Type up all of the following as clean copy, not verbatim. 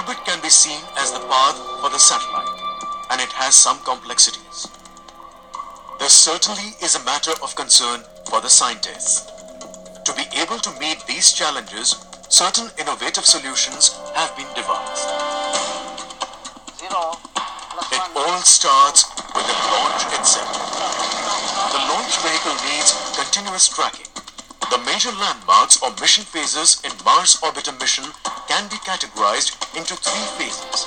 orbit can be seen as the path for the satellite, and it has some complexities. This certainly is a matter of concern for the scientists. To be able to meet these challenges, certain innovative solutions have been devised. It all starts with the launch itself. The launch vehicle needs continuous tracking. The major landmarks or mission phases in Mars orbiter mission can be categorized into three phases,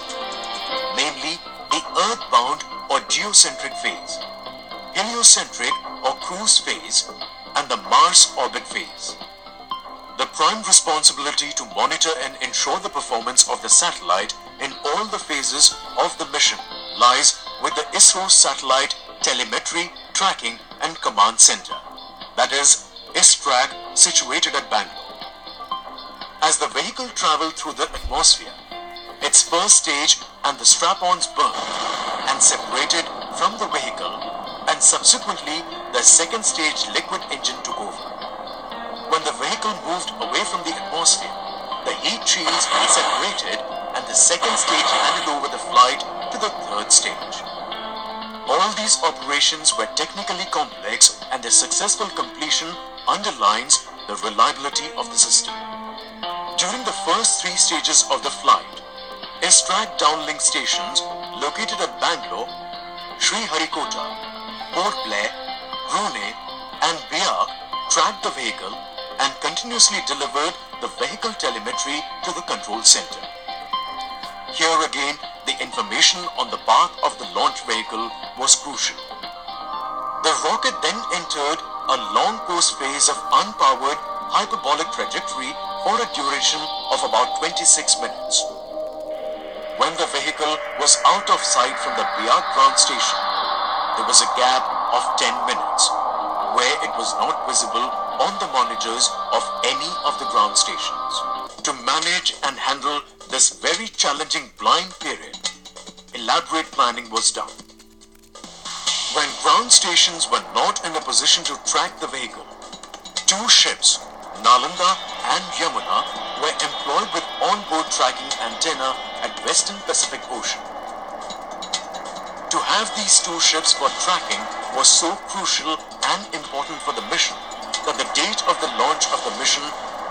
namely the Earth-bound or geocentric phase, heliocentric or cruise phase, and the Mars orbit phase. The prime responsibility to monitor and ensure the performance of the satellite in all the phases of the mission lies with the ISRO Satellite Telemetry, Tracking and Command Center, that is ISTRAC, situated at Bangalore. As the vehicle traveled through the atmosphere, its first stage and the strap-ons burned and separated from the vehicle, and subsequently the second stage liquid engine took over. When the vehicle moved away from the atmosphere, the heat shields separated and the second stage handed over the flight to the third stage. All these operations were technically complex, and their successful completion underlines the reliability of the system. During the first three stages of the flight, ISTRAC downlink stations located at Bangalore, Sriharikota, Port Blair, Brunei and Biak tracked the vehicle and continuously delivered the vehicle telemetry to the control center. Here again, the information on the path of the launch vehicle was crucial. The rocket then entered a long course phase of unpowered hyperbolic trajectory for a duration of about 26 minutes. When the vehicle was out of sight from the Biak ground station, there was a gap of 10 minutes where it was not visible on the monitors of any of the ground stations. To manage and handle this very challenging blind period, elaborate planning was done. When ground stations were not in a position to track the vehicle, two ships, Nalanda and Yamuna, were employed with onboard tracking antenna at Western Pacific Ocean. To have these two ships for tracking was so crucial and important for the mission that the date of the launch of the mission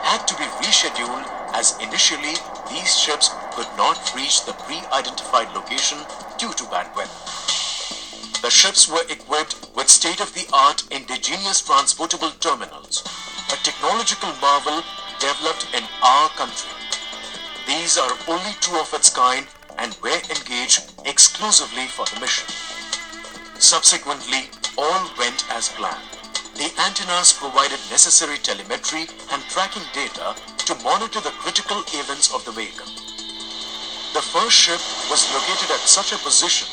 had to be rescheduled, as initially these ships could not reach the pre-identified location due to bad weather. The ships were equipped with state-of-the-art indigenous transportable terminals, a technological marvel developed in our country. These are only two of its kind and were engaged exclusively for the mission. Subsequently, all went as planned. The antennas provided necessary telemetry and tracking data to monitor the critical events of the vehicle. The first ship was located at such a position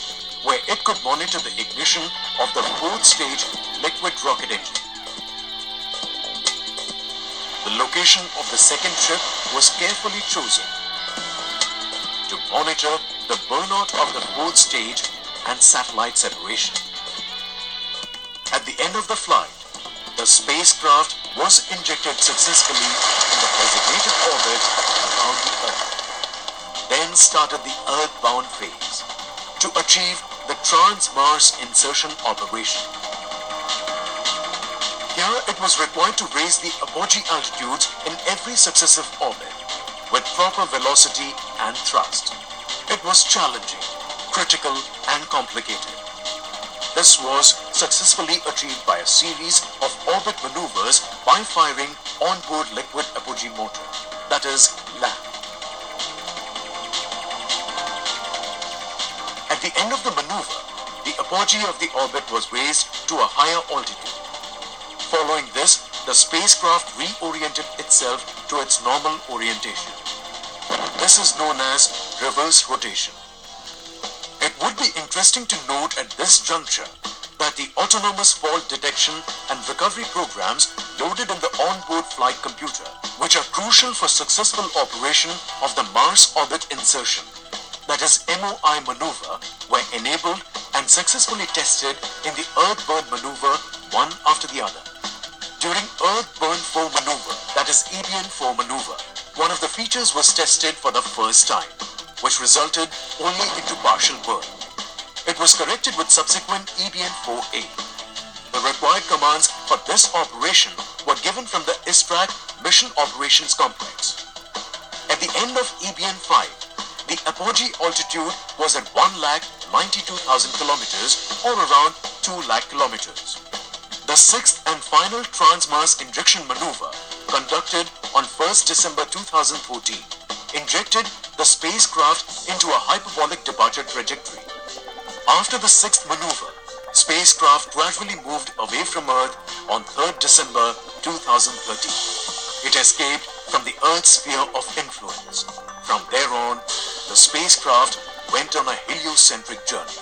where it could monitor the ignition of the fourth stage liquid rocket engine. The location of the second ship was carefully chosen to monitor the burnout of the fourth stage and satellite separation. At the end of the flight, the spacecraft was injected successfully in the designated orbit around the Earth. Then started the Earth-bound phase to achieve the Trans-Mars insertion operation. Here it was required to raise the apogee altitudes in every successive orbit with proper velocity and thrust. It was challenging, critical and complicated. This was successfully achieved by a series of orbit maneuvers by firing onboard liquid apogee motor, that is LAM. At the end of the maneuver, the apogee of the orbit was raised to a higher altitude. Following this, the spacecraft reoriented itself to its normal orientation. This is known as reverse rotation. It would be interesting to note at this juncture that the autonomous fault detection and recovery programs loaded in the onboard flight computer, which are crucial for successful operation of the Mars orbit insertion, that is MOI maneuver, were enabled and successfully tested in the Earth burn maneuver one after the other. During Earth burn 4 maneuver, that is EBN 4 maneuver, one of the features was tested for the first time. which resulted only into partial burn. It was corrected with subsequent EBN-4A. The required commands for this operation were given from the ISRO Mission Operations Complex. At the end of EBN-5, the apogee altitude was at 192,000 kilometers or around 2 lakh kilometers. The sixth and final transmass injection maneuver, conducted on 1st December 2014, injected the spacecraft into a hyperbolic departure trajectory. After the sixth maneuver, spacecraft gradually moved away from Earth on 3rd December 2013. It escaped from the Earth's sphere of influence. From there on, the spacecraft went on a heliocentric journey.